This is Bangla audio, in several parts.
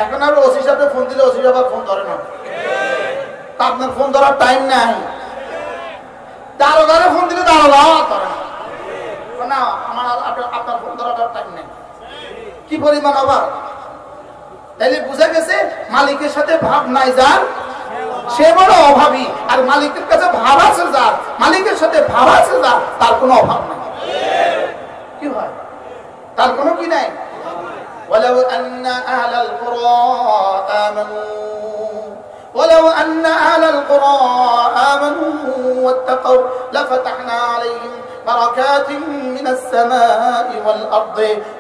এখন আর ওসি সাহেব ফোন দিলে ওসি সাহেব ফোন ধরে না, আপনার ফোন ধরার টাইম নাই। দারোগারে ফোন দিলে দারোগা ধরে না, আমার আপনার ফোন ধরার টাইম নেই। কি পরিমাণ অভাব! তাইলে বুঝা গেছে মালিকের সাথে ভাব নাই যার সে বড় অভাবী, আর মালিকের কাছে ভাব আছে যার, মালিকের সাথে ভাব আছে যার, তার কোনো অভাব নাই। কি হয়? তার কোনো কি নাই। ولو أن أهل القرى آمنوا واتقوا لفتحنا عليهم بركات من السماء والأرض।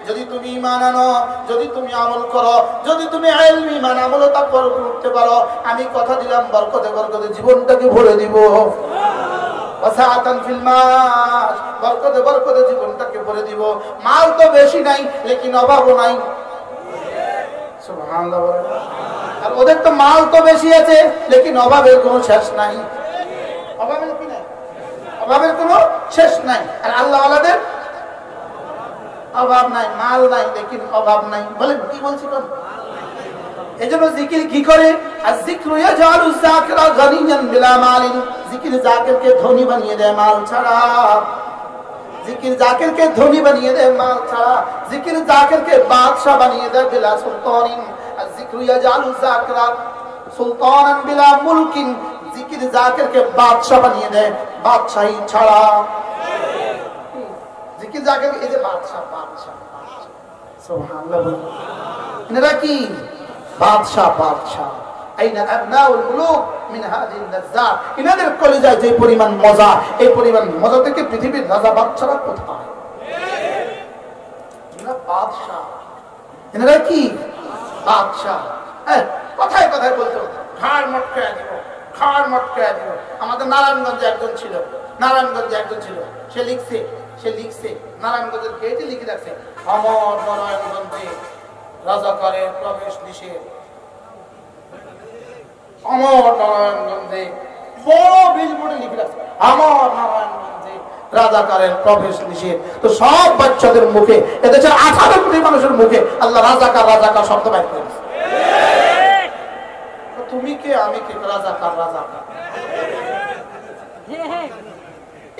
যদি তুমি ঈমান আনো, যদি তুমি আমল করো, যদি তুমি ইলম ঈমান আমল তাকওয়া করতে পারো, আমি কথা দিলাম বরকতে বরকতে জীবনটাকে ভরে দিব। ওয়াসাআতান ফিল মাস, বরকতে বরকতে জীবনটাকে ভরে দিব। মাল তো বেশি নাই, লেকিন অভাবও নাই। সুবহানাল্লাহ। আর ওদের তো মাল তো বেশি আছে, লেকিন অভাবের কোনো শেষ নাই। অভাবের কি নাই? অভাবের কোনো শেষ নাই। আর আল্লাহ ওয়ালাদের অভাব নাই, মাল নাই, লেকিন অভাব নাই। বলেন কি বলছি? কোন এজন্য জিকির কি করে? আর যিকরু ইয়াজআলু যাকিরা গানিয়ান বিলা মালিন। জিকির জাকিরকে ধনী বানিয়ে দেয় মাল ছাড়া। জিকির জাকিরকে ধনী বানিয়ে দেয় মাল ছাড়া। জিকির জাকিরকে বাদশা বানিয়ে দেয় বিলা সুলতানিন। আর যিকরু ইয়াজআলু যাকিরা সুলতানান বিলা মুলকিন। জিকির জাকিরকে বাদশা বানিয়ে দেয় বাদশাহী ছাড়া। জিকির জাকির এই যে বাদশা, বাদশা, সুবহানাল্লাহ। এরা কি? বাদশা, বাদশা। আইনা আবনাউল মুলুক মিন হাযিহিল লাজ্জাত। ইনাদের কলিজায় যে পরিমাণ মজা, এই পরিমাণ মজা থেকে পৃথিবীর রাজা বাদশারা কোথায়? এরা বাদশা। এরা কি? বাদশা। কথায় কথায় বলতো ঘাড় মটকায় দিব, ঘাড় মটকায় দিব। আমাদের নারায়ণগঞ্জে একজন ছিল, নারায়ণগঞ্জে একজন ছিল, সে লিখছে নারায়ণগঞ্জের গেটে লিখে রাখছে, আমার নারায়ণগঞ্জে রাজাকারের প্রবেশ নিষেধ। আমার নারায়ণগঞ্জে বড় বিলবোর্ডে লিখে রাখছে, আমার নারায়ণগঞ্জে রাজাকারের প্রবেশ নিষেধ। তো সব বাচ্চাদের মুখে, এদেশের 18 কোটি মানুষের মুখে আল্লাহ রাজাকার রাজাকার শব্দ বাইর করেছে। তুমি কে আমি কে? রাজাকার রাজাকার।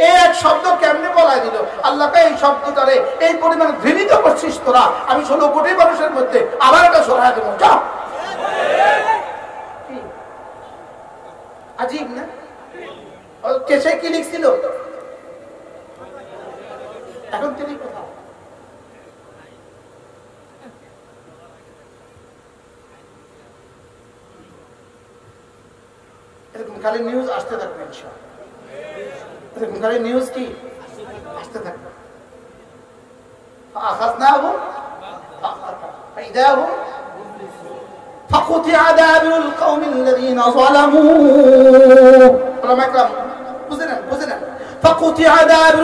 এই এক শব্দ কেমনে বলাই দিল? আল্লাহকে এই শব্দটারে এই পরিমাণ ঘৃণিত করছিস তোরা, আমি 16 কোটি মানুষের মধ্যে আবার এটা সরাই দেবো। যা, আজীব না? কেসে কি লিখছিল? এখন তিনি কোথায়? এরকম খালি নিউজ আসতে থাকবে ইনশাআল্লাহ। এরকম খালি নিউজ কি আসতে থাকবে। فأخذناهم فإذاهم فقطع دابر القوم الذين ظلموا. বুঝলেন? فقطع دابر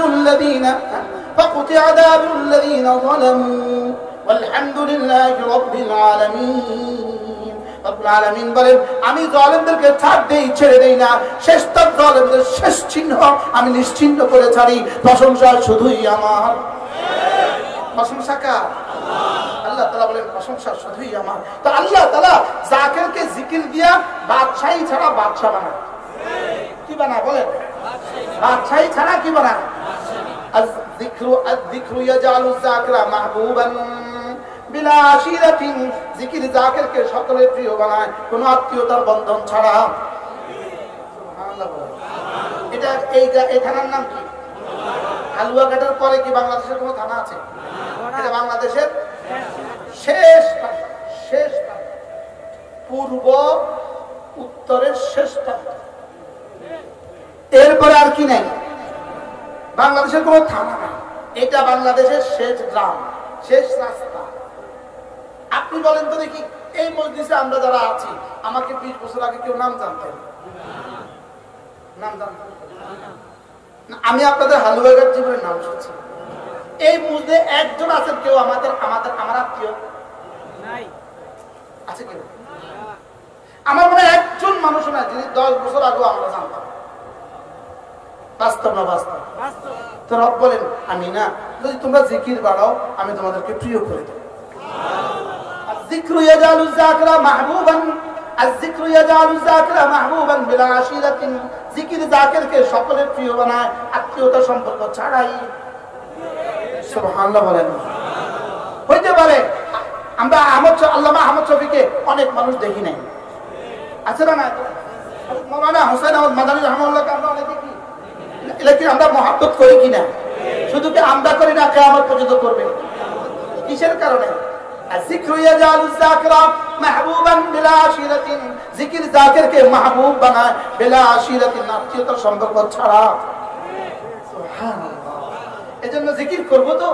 الذين ظلموا والحمد لله رب العالمين. রব্বুল আলামিন বলেন, আমি জালেমদেরকে ছাড় দেই, ছেড়ে দেই না। শেষ তক জালেমদের শেষ চিহ্ন আমি নিশ্চিহ্ন করে ছাড়ি। প্রশংসা শুধুই আমার। প্রশংসা কার? আল্লাহ তাআলা বলেন প্রশংসা শুধুই আমার। তো আল্লাহ তাআলা জাকিরকে জিকির দিয়া বাদশাহী ছাড়া বাদশা বানায়। কি বানায় বলেন? বাদশাহী ছাড়া কি বানায়? আয-যিকরু ইয়াজআলু যাকিরা মাহবুবান বিলা আশিরাতিন। জিকির জাকিরকে সকলের প্রিয় বানায়, কোনো আত্মীয়তার বন্ধন ছাড়া। সুবহানাল্লাহ। এটা এই থানার নাম কি? হালুয়াঘাটের পরে কি বাংলাদেশের কোনো থানা আছে? এটা বাংলাদেশের শেষ পূর্ব উত্তরের শেষ। এরপরে আর কি নাই? বাংলাদেশের কোনো থানা নাই। এটা বাংলাদেশের শেষ গ্রাম, শেষ রাস্তা। আপনি বলেন তো দেখি, এই মসজিদে আমরা যারা আছি, আমাকে 20 বছর আগে কেউ নাম জানতেন? নাম জানতেন? আমি আপনাদের হালুয়াঘাট জীবনের নাম শুনছি। এই মসজিদে একজন আছেন কেউ আমার আত্মীয়? নাই। আছে কেউ? আমার মনে একজন মানুষ না যিনি 10 বছর আগে আমরা জানতাম। বাস্তব না বাস্তব? তো রব বলেন, আমি না, যদি তোমরা জিকির বাড়াও আমি তোমাদেরকে প্রিয় করে দেব। الذكر يجعل الذاكر محبوبا الذكر يجعل الذاكر محبوبا بلا عشيرة জিকির জাকিরকে সকলের প্রিয় বানায় আত্মীয়তা সম্পর্ক ছাড়াই। সুবহানাল্লাহ বলেন। হইতে পারে আমরা আল্লামা আহমদ শফীকে অনেক মানুষ দেখি নাই, আছে না? মাওলানা হোসেন আহমদ মাদানী রাহমাহুল্লাহকে আমরা অনেকে কি এলাকি আমরা মহব্বত করি কিনা? শুধু কি আমরা করি না, কিয়ামত পর্যন্ত করবে। কিসের কারণে? الذكر يجعل الذاكر محبوبا بلا عشيرة জিকির জাকিরকে মাহবুব বানায় বিলা আশিরাতিন আত্মীয়তার সম্পর্ক ছাড়া। সুবহানাল্লাহ। এজন্য জিকির করব তো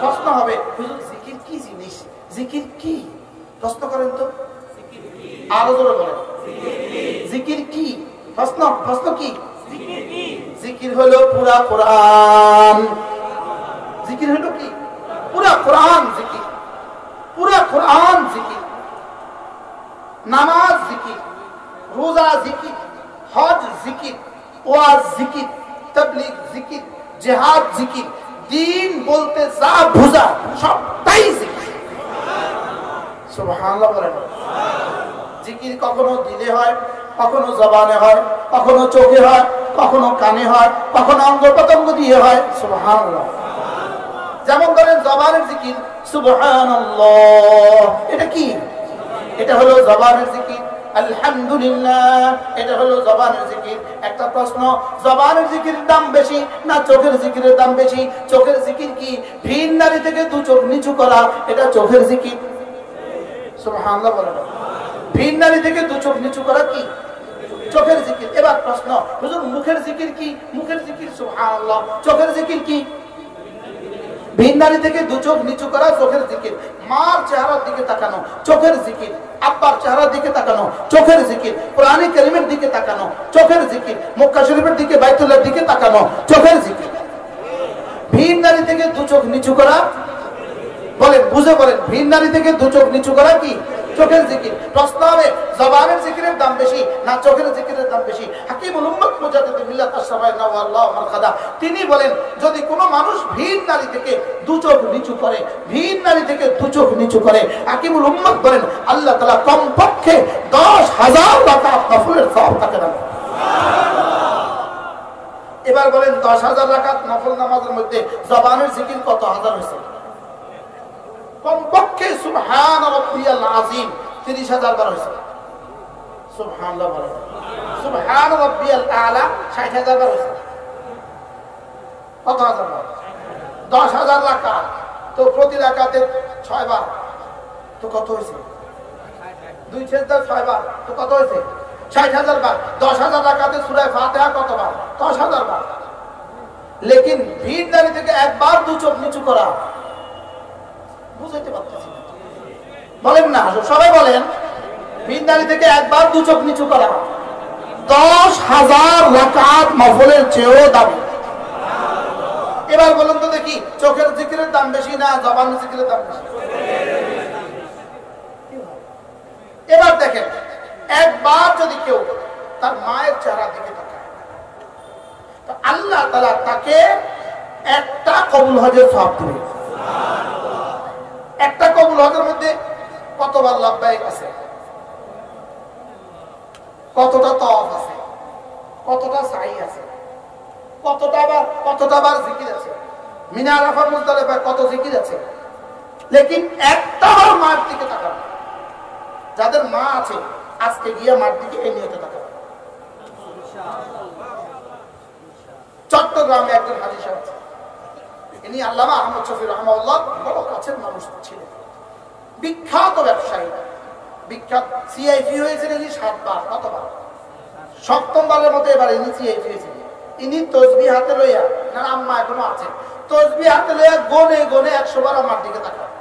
প্রশ্ন হবে, হুজুর জিকির কি জিনিস? জিকির কি? প্রশ্ন করেন তো, আরো জোরে বলেন জিকির কি? প্রশ্ন কি? জিকির হলো পুরা কোরআন। জিকির হলো কি? পুরা কোরআন জিকির। পুরা কোরআন জিকির। নামাজ জিকির, রোজা জিকির, হজ জিকির, ওয়াজ জিকির, তাবলীগ জিকির, জিহাদ জিকির। দিন বলতে যা বুঝা সবটাই জিকির। সুবহানাল্লাহ বলেন। জিকির কখনো দিলে হয়, কখনো জবানে হয়, কখনো চোখে হয়, কখনো কানে হয়, কখনো অঙ্গ প্রত্যঙ্গ দিয়ে হয়। সুবহানাল্লাহ। যেমন ধরেন জবানের জিকির সুবহানাল্লাহ, এটা কি? এটা হলো জবানের জিকির। আলহামদুলিল্লাহ, এটা হলো জবানের জিকির। একটা প্রশ্ন, জবানের জিকিরের দাম বেশি না চোখের জিকিরের দাম বেশি? চোখের জিকির কি? ভিন নারী থেকে দু চোখ নিচু করা, এটা চোখের জিকির। সুবহানাল্লাহ বলেন। ভিন নারী থেকে দু চোখ নিচু করা কি? চোখের জিকির। এবার প্রশ্ন, হুজুর মুখের জিকির কি? মুখের জিকির সুবহানাল্লাহ। চোখের জিকির কি? ভিন নারী থেকে দু চোখ নিচু করা চোখের জিকির। মার চেহারার দিকে তাকানো চোখের জিকির। আব্বার চেহারার দিকে তাকানো চোখের জিকির। কোরআনে কারীমের দিকে তাকানো চোখের জিকির। মক্কা শরীফের দিকে, বাইতুল্লাহর দিকে তাকানো চোখের জিকির। ভিন নারী থেকে দু চোখ নিচু করা, বলেন বুঝে বলেন, ভিন নারী থেকে দু চোখ নিচু করা কি? চোখের জিকির। প্রশ্ন হবে, জবানের জিকিরের দাম বেশি না চোখের জিকিরের দাম বেশি? হাকিমুল উম্মাত মুজাদ্দিদ মিল্লাত আশ-শাবায়না ওয়া আল্লাহু মারকাদা তিনি বলেন, যদি কোনো মানুষ ভিন নারী থেকে দু চোখ নিচু করে, ভিন নারী থেকে দু চোখ নিচু করে, হাকিমুল উম্মাত বলেন আল্লাহ তাআলা কমপক্ষে 10,000 রাকাত নফলের সওয়াব তাকে দেন। এবার বলেন 10,000 রাকাত নফল নামাজের মধ্যে জবানের জিকির কত হাজার হয়েছে? কমপক্ষে সুবহান রাব্বিয়াল আযীম 30,000 বার হয়েছে। সুবহানাল্লাহ বলেন। সুবহান রাব্বিয়াল আলা 60,000 বার হয়েছে। কত হাজার বার? 10,000 রাকাত। তো প্রতি রাকাতে 6 বার, তো কত হয়েছে? 2 সেজদা 6 বার, তো কত হয়েছে? 60,000 বার। 10,000 রাকাতে সূরা ফাতিহা কত বার? 10,000 বার। লেকিন ভিন নারী থেকে একবার দু চোখ নিচু করা, বুঝাইতে পারতেছি না, বলেন না সবাই বলেন, ভিন নারী থেকে একবার দু চোখ নিচু করা 10,000 রাকাত নফলের চেয়েও দামি। এবার বলুন তো দেখি, চোখের জিকিরের দাম বেশি না জবানের জিকিরের দাম বেশি? এবার দেখেন, একবার যদি কেউ তার মায়ের চেহারা দিকে তাকায়, তো আল্লাহ তাআলা তাকে একটা কবুল হজের সওয়াব দিবে। একটা কবুল হজের মধ্যে কতবার লাব্বাইক আছে, কতটা তাওয়াফ আছে, কতটা সাই আছে, কতটা বার জিকির আছে, মিনা আরাফার মুজদালিফায় কত জিকির আছে। লেকিন একটা বার মার দিকে তাকাবে। যাদের মা আছে আজকে গিয়ে মার দিকে এই নিয়তে তাকাবে। চট্টগ্রামে একজন হাজী সাহেব আছে, ইনি আল্লামা আহমদ শফী রাহমাহুল্লাহ বড় কাছের মানুষ ছিলেন, বিখ্যাত ব্যবসায়ী, বিখ্যাত সিআইপি হয়েছেন ইনি 7 বার। কতবার? 7ম বারের মতো এবার ইনি সিআইপি হয়েছেন। ইনি তসবিহ হাতে লইয়া, না আম্মা এখনো আছে, তসবিহ হাতে লইয়া গনে গনে 100 বার আমার দিকে তাকায়।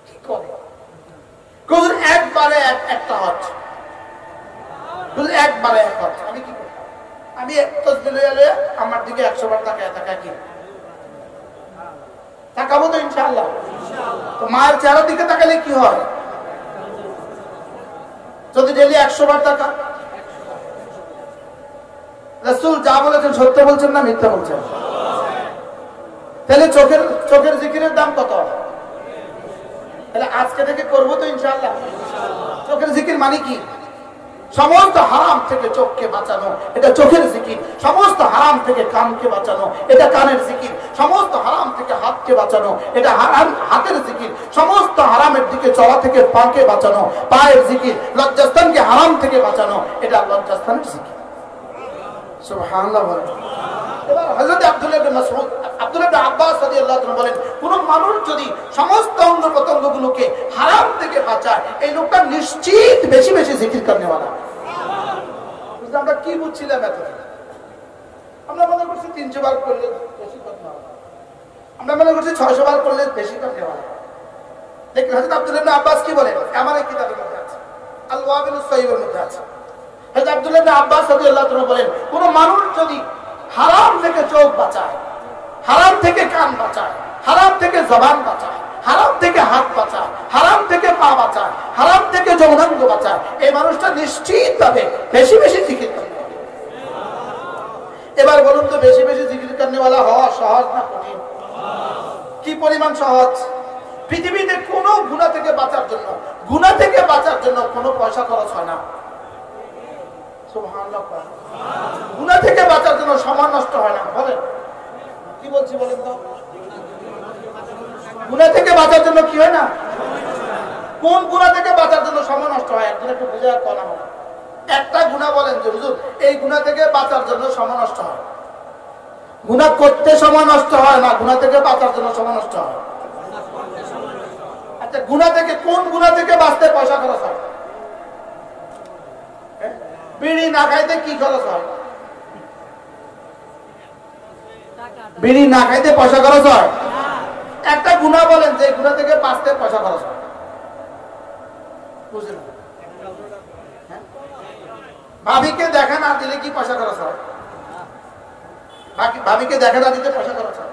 কি করে? কোন একবারে একটা হজ, একবারে এক হজ। আমি কি করি? আমি এক তসবিহ লইয়া লইয়া আমার দিকে 100 বার তাকায় তাকায় কি তাকাবো তো ইনশাআল্লাহ। তো মায়ের চেহারার দিকে তাকালে কি হয়? যদি ডেলি 100 বার তাকা, রাসূল যা বলেছেন সত্য বলছেন না মিথ্যা বলছেন? তাহলে চোখের জিকিরের দাম কত? তাহলে আজকে থেকে করবো তো ইনশাআল্লাহ। চোখের জিকির মানে কি? সমস্ত হারাম থেকে চোখকে বাঁচানো, এটা চোখের জিকির। সমস্ত হারাম থেকে কানকে বাঁচানো, এটা কানের জিকির। সমস্ত হারাম থেকে হাতকে বাঁচানো, এটা হাতের জিকির। সমস্ত হারামের দিকে চলা থেকে পাকে বাঁচানো, পায়ের জিকির। লজ্জাস্থানকে হারাম থেকে বাঁচানো, এটা লজ্জাস্থানের জিকির। সুবহানাল্লাহ বলেন। এবার হযরত আব্দুল্লাহ ইবনে মাসউদ, আব্দুল্লাহ ইবনে আব্বাস রাদিয়াল্লাহু আনহু বলেন, কোন মানুষ যদি সমস্ত অঙ্গ প্রত্যঙ্গগুলোকে হারাম থেকে বাঁচায়, এই লোকটা নিশ্চিত বেশি বেশি জিকির করনেওয়ালা। বুঝলে আমরা কি বুঝছিলাম এতদিন? আমরা মনে করছি 300 বার করলে বেশি করনেওয়ালা, আমরা মনে করছি 600 বার করলে বেশি করনেওয়ালা। দেখুন হযরত আব্দুল্লাহ ইবনে আব্বাস কি বলেন, আমার এই কিতাবের মধ্যে আছে, আল ওয়াবিলুস সাইয়্যিবের মধ্যে আছে। হযরত আব্দুল্লাহ ইবনে আব্বাস রাদিয়াল্লাহু আনহু বলেন, কোন মানুষ যদি হারাম থেকে চোখ বাঁচায়, হারাম থেকে কান বাঁচায়, হারাম থেকে জবান বাঁচায়, হারাম থেকে হাত বাঁচায়, হারাম থেকে পা বাঁচায়, হারাম থেকে যৌনাঙ্গ বাঁচায়, এই মানুষটা নিশ্চিত ভাবে বেশি বেশি জিকির করে। এবার বলুন তো, বেশি বেশি জিকির করনেওয়ালা হওয়া সহজ না কঠিন? কি পরিমাণ সহজ! পৃথিবীতে কোন গুনাহ থেকে বাঁচার জন্য, গুনাহ থেকে বাঁচার জন্য কোনো পয়সা খরচ হয় না। সুবহানাল্লাহ। গুনাহ থেকে বাঁচার জন্য সময় নষ্ট হয় না। বলেন কি বলছি বলেন তো? গুনাহ থেকে বাঁচার জন্য কি হয় না? কোন গুনাহ থেকে বাঁচার জন্য সময় নষ্ট হয়? একদিন একটু বুঝে আর কথা বলেন। একটা গুনাহ বলেন যে হুজুর এই গুনাহ থেকে বাঁচার জন্য সময় নষ্ট হয়। গুনাহ করতে সময় নষ্ট হয় না, গুনাহ থেকে বাঁচার জন্য সময় নষ্ট হয়। আচ্ছা, গুনাহ থেকে, কোন গুনাহ থেকে বাঁচতে পয়সা খরচ হয়? বিড়ি না খাইতে কি খরচ হয়? বিড়ি না খাইতে পয়সা খরচ হয়? একটা গুনাহ বলেন যে গুনাহ থেকে বাঁচতে পয়সা খরচ হয়। বুঝলেন? ভাবিকে দেখা না দিলে কি পয়সা খরচ হয়? ভাবিকে দেখা না দিতে পয়সা খরচ হয়।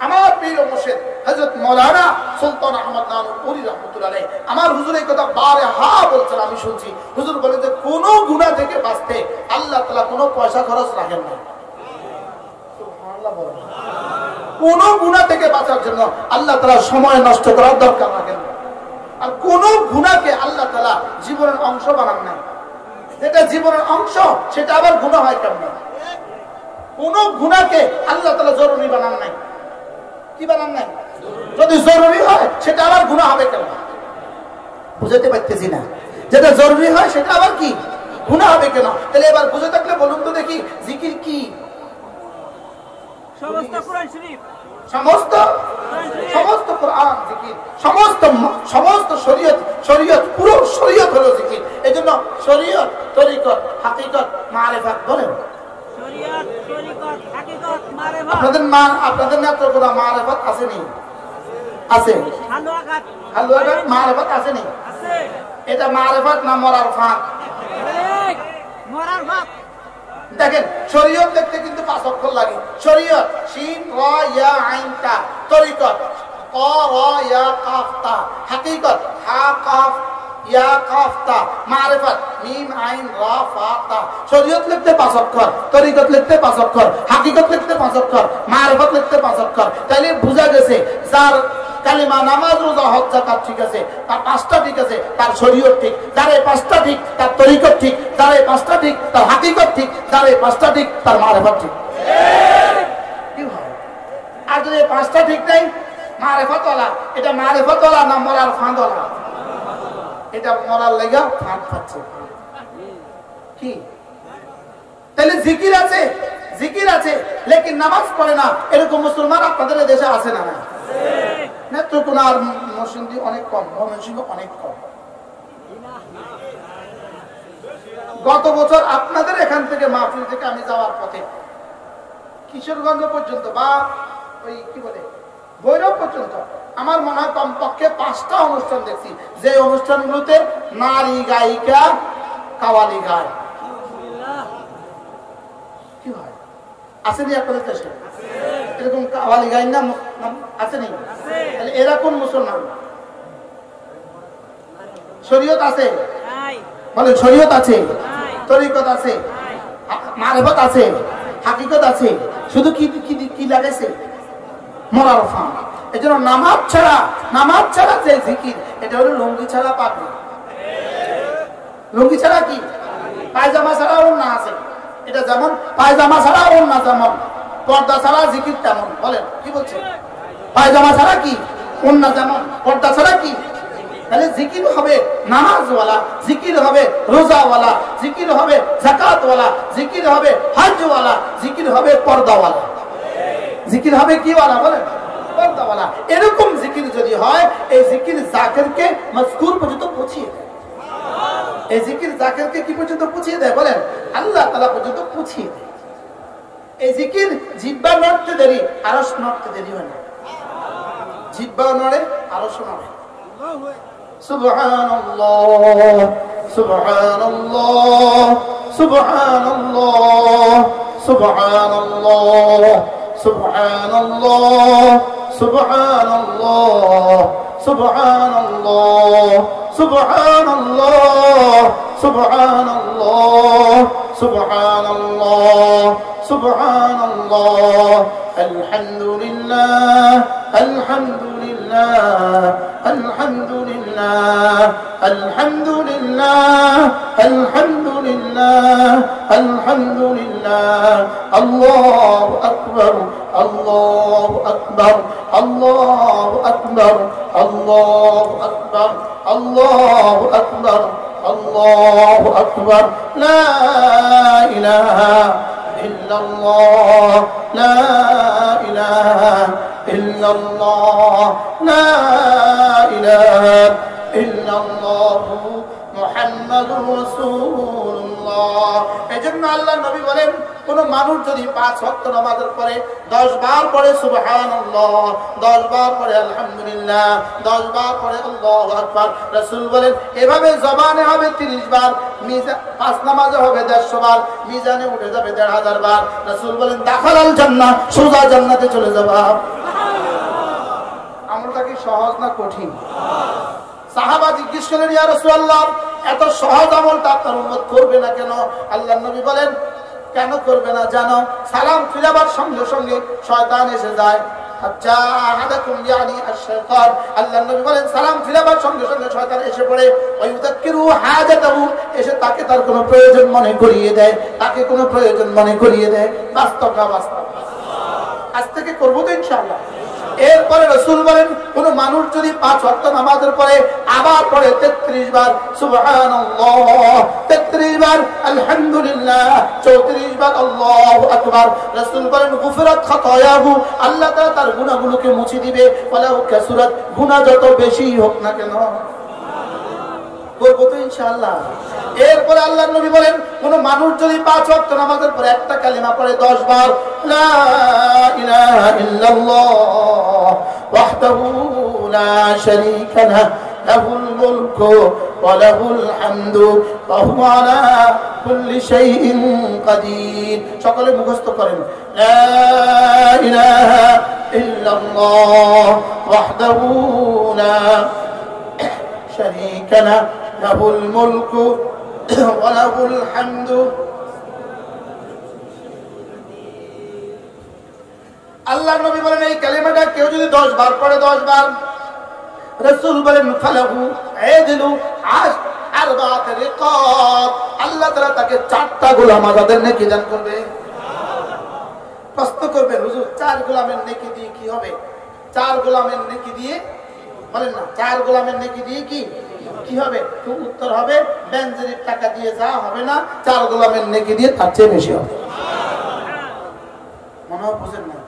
আমার প্রিয় মুর্শিদ হযরত মাওলানা সুলতান আহমদ নানুপুরি রাহমাতুল্লাহ আলাইহি আমার হুজুর এই কথা বারে হা বলছেন, আমি শুনছি। হুজুর বলেন যে কোন গুনাহ থেকে বাঁচতে আল্লাহ তাআলা কোনো পয়সা খরচ রাখেন না। সুবহানাল্লাহ বলেন। কোন গুনাহ থেকে বাঁচার জন্য আল্লাহ তাআলা সময় নষ্ট করার দরকার রাখেন না। আর কোন গুনাহকে আল্লাহ তাআলা জীবনের অংশ বানান না। যেটা জীবনের অংশ সেটা আবার গুনাহ হয় কেমন? কোন গুনাহকে আল্লাহ তাআলা জরুরি বানান নাই। কি বানান নাই? যদি জরুরি হয় সেটা আবার গুনাহ হবে কেন? বুঝাতে পারতেছি না। যেটা জরুরি হয় সেটা আবার কি গুনাহ হবে কেন? তাহলে এবার বুঝে থাকলে বলুন তো দেখি, জিকির কি? সমস্ত কোরআন শরীফ, সমস্ত কোরআন জিকির, সমস্ত শরীয়ত পুরো শরীয়ত হলো জিকির। এজন্য শরীয়ত, তরিকত, হাকিকত, মারিফাত বলেন। আপনাদের নেত্রকোনা মারিফাত আছে নি? আছে। হালুয়াঘাট মারিফাত আছে নি? এটা মারিফাত না মরার ফাঁক? দেখেন শরীয়ত দেখতে কিন্তু 5 অক্ষর লাগে। শরীয়ত শিন রা ইয়া আইন তা, তরিকত ক রা ইয়া কাফ তা, হাকিকত হা কাফ ইয়া কাফ তা, মারিফাত মিম আইন রা ফা তা। শরীয়ত লিখতে 5 অক্ষর, তরিকত লিখতে 5 অক্ষর, হাকিকত লিখতে 5 অক্ষর, মারিফাত লিখতে 5 অক্ষর। তাইলে বোঝা গেছে যার কালিমা, নামাজ, রোজা, হজ, যাকাত ঠিক আছে, তার 5টা ঠিক আছে, তার শরীয়ত ঠিক। যার এই 5টা ঠিক তার তরিকত ঠিক, যার এই 5টা ঠিক তার হাকিকত ঠিক, যার এই 5টা ঠিক তার মারিফাত ঠিক। কি হয়? আর যদি 5টা ঠিক নাই, মারিফাতওয়ালা, এটা মারিফাতওয়ালা না মরার ফাঁদওয়ালা? এটা মরার লাগা ফাঁদ পাচ্ছে। কি? তাহলে জিকির আছে, জিকির আছে, লেকিন নামাজ পড়ে না, এরকম মুসলমান আপনাদের দেশে আছে না? নেত্রকোনা আর নরসিংদী অনেক কম, ময়মনসিংহ অনেক কম। গত বছর আপনাদের এখান থেকে মাহফিল থেকে আমি যাওয়ার পথে কিশোরগঞ্জ পর্যন্ত বা ওই কি বলে ভৈরব পর্যন্ত আমার মনে হয় কমপক্ষে 5টা অনুষ্ঠান দেখছি, যে অনুষ্ঠানগুলোতে নারী গায়িকা কাওয়ালি গায়। কি হয়? আসেনি আপনাদের দেশে এরকম কাওয়ালি গায় না? আসেনি? তাহলে এরা কোন মুসলমান? শরীয়ত আছে বলেন, শরীয়ত আছে, তরিকত আছে, মারিফাত আছে, হাকিকত আছে, শুধু কি কি লাগাইছে? মরার ফান। এই জন্য নামাজ ছাড়া যে জিকির, এটা হলো লুঙ্গি ছাড়া পাগড়ি। লুঙ্গি ছাড়া কি? পায়জামা ছাড়া ওড়না আছে। এটা যেমন পায়জামা ছাড়া ওড়না যেমন, পর্দা ছাড়া জিকির তেমন। বলেন কি বলছে? পায়জামা ছাড়া কি? ওড়না যেমন, পর্দা ছাড়া কি? তাহলে জিকির হবে নামাজওয়ালা, জিকির হবে রোজাওয়ালা, জিকির হবে যাকাতওয়ালা, জিকির হবে হজওয়ালা, জিকির হবে পর্দাওয়ালা। জিকির হবে কি ওয়ালা? বলেন পর্দাওয়ালা। এরকম জিকির যদি হয়, এই জিকির জাকিরকে মজকুর পর্যন্ত পৌঁছিয়ে দেয়। এই জিকির জাকিরকে কি পর্যন্ত পৌঁছিয়ে দেয়? বলেন আল্লাহ তাআলা পর্যন্ত পৌঁছিয়ে দেয়। এই জিকির জিহ্বা নড়তে দেরি, আরশ নড়তে দেরি হয় না। জিহ্বা নড়ে, আরশ নড়ে। সুবহানাল্লাহ সুবহানাল্লাহ সুবহানাল্লাহ সুবহানাল্লাহ সুবহানাল্লাহ সুবহানাল্লাহ সুবহানাল্লাহ সুবহানাল্লাহ সুবহানাল্লাহ সুবহানাল্লাহ সুবহানাল্লাহ আলহামদুলিল্লাহ আলহামদুলিল্লাহ আলহামদুলিল্লাহ আলহামদুলিল্লাহ আলহামদুলিল্লাহ আলহামদুলিল্লাহ আল্লাহু আকবার আল্লাহু আকবার আল্লাহু আকবার আল্লাহু আকবার আল্লাহু আকবার আল্লাহু আকবার লা ইলাহা ইল্লাল্লাহ লা ইলাহা ইল্লাল্লাহ লা ইলাহা ইল্লাল্লাহ মুহাম্মাদুর রাসূলুল্লাহ। এজন্য আল্লাহর নবী বলেন, কোন মানুষ যদি 5 ওয়াক্ত নামাজের পরে 10 বার পড়ে সুবহানাল্লাহ, 10 বার পড়ে আলহামদুলিল্লাহ, 10 বার পড়ে আল্লাহু আকবার, রাসূল বলেন এভাবে জবানে হবে 30 বার, মিজান 5 নামাজে হবে 150 বার, মিজানে উঠে যাবে 1500 বার। রাসূল বলেন দাখালাল জান্নাহ, সোজা জান্নাতে চলে যাবা। আমলটা কি সহজ না কঠিন? সাহাবা জিজ্ঞেস করলেন, ইয়া রাসূলুল্লাহ এত সহজ আমলটা আপনার উম্মত করবে না কেন? আল্লাহর নবী বলেন কেন করবে না জানো? সালাম ফিরাবার সঙ্গে সঙ্গে শয়তান এসে যায়। আচ্ছা আহাদাকুম ইয়ানি আশ-শাইতান, আল্লাহর নবী বলেন সালাম ফিরাবার সঙ্গে সঙ্গে শয়তান এসে পড়ে, ওয়া ইউযাক্কিরু হাজাতাহু, এসে তাকে তার কোনো প্রয়োজন মনে করিয়ে দেয়, তাকে কোনো প্রয়োজন মনে করিয়ে দেয়। বাস্তব না বাস্তব? আজ থেকে করবো তো ইনশাআল্লাহ। এরপরে রাসূল বলেন, কোন মানুষ যদি 5 ওয়াক্ত নামাজের পরে আবার পড়ে 33 বার সুবহানাল্লাহ, 33 বার আলহামদুলিল্লাহ, 34 বার আল্লাহু আকবার, রাসূল বলেন গুফরাত খাতায়াহু, আল্লাহ তাআলা তার গুনাহগুলোকে মুছে দিবে। ওয়ালাউ কাসুরাত, গুনাহ যত বেশি হোক না কেন। করবো তো ইনশাআল্লাহ। এরপরে আল্লাহর নবী বলেন, কোন মানুষ যদি 5 ওয়াক্ত নামাজের পরে একটা কালিমা পড়ে 10 বার লা ইলাহা ইল্লাল্লাহ ওয়াহদাহু লা শারীকা লাহু লাহুল মুলকু ওয়া লাহুল হামদু ওয়া হুয়া আলা কুল্লি শাইইন কাদির। সকলে মুখস্থ করেন, লা ইলাহা ইল্লাল্লাহ ওয়াহদাহু লা শারীকা লাহু লাহুল মুলকু ওয়া লাহুল হামদু। আল্লাহর নবী বলেন এই কালিমাটা কেউ যদি 10 বার পড়ে 10 বার, রাসূল বলেন ফালাহু আদলু আরবাত রিকাব, আল্লাহ তাআলা তাকে 4টা গোলাম আজাদের নেকি দান করবে। প্রশ্ন করবে, হুজুর 4 গোলামের নেকি দিয়ে কি হবে? 4 গোলামের নেকি দিয়ে বলেন না, 4 গোলামের নেকি দিয়ে কি কি হবে? তো উত্তর হবে বেনজিরির টাকা দিয়ে যা হবে না, 4 গোলামের নেকি দিয়ে তার চেয়ে বেশি হবে। মনে হয় বুঝেন না?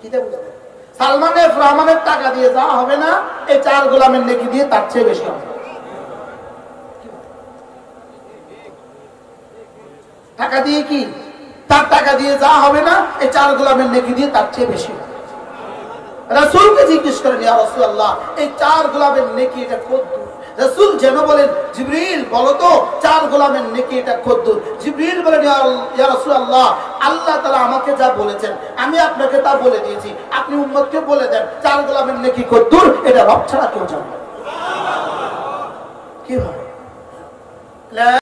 কিটা বুঝলেন? সালমান এফ রহমানের টাকা দিয়ে যা হবে না, এই 4 গোলামের নেকি দিয়ে তার চেয়ে বেশি হবে। টাকা দিয়ে কি? তার টাকা দিয়ে যা হবে না, এই 4 গোলামের নেকি দিয়ে তার চেয়ে বেশি হবে। রাসূলকে জিজ্ঞেস করেন, ইয়া রাসূলুল্লাহ এই 4 গোলামের নেকি এটা কতদূর? রাসূল যেন বলেন, জিবরিল বলো তো 4 গোলামের নেকি এটা কতদূর? জিবরিল বলেন, ইয়া রাসূলুল্লাহ আল্লাহ তাআলা আমাকে যা বলেছেন আমি আপনাকে তা বলে দিয়েছি, আপনি উম্মতকে বলে দেন 4 গোলামের নেকি কতদূর, এটা রব ছাড়া কেউ জানে না। কি হয়?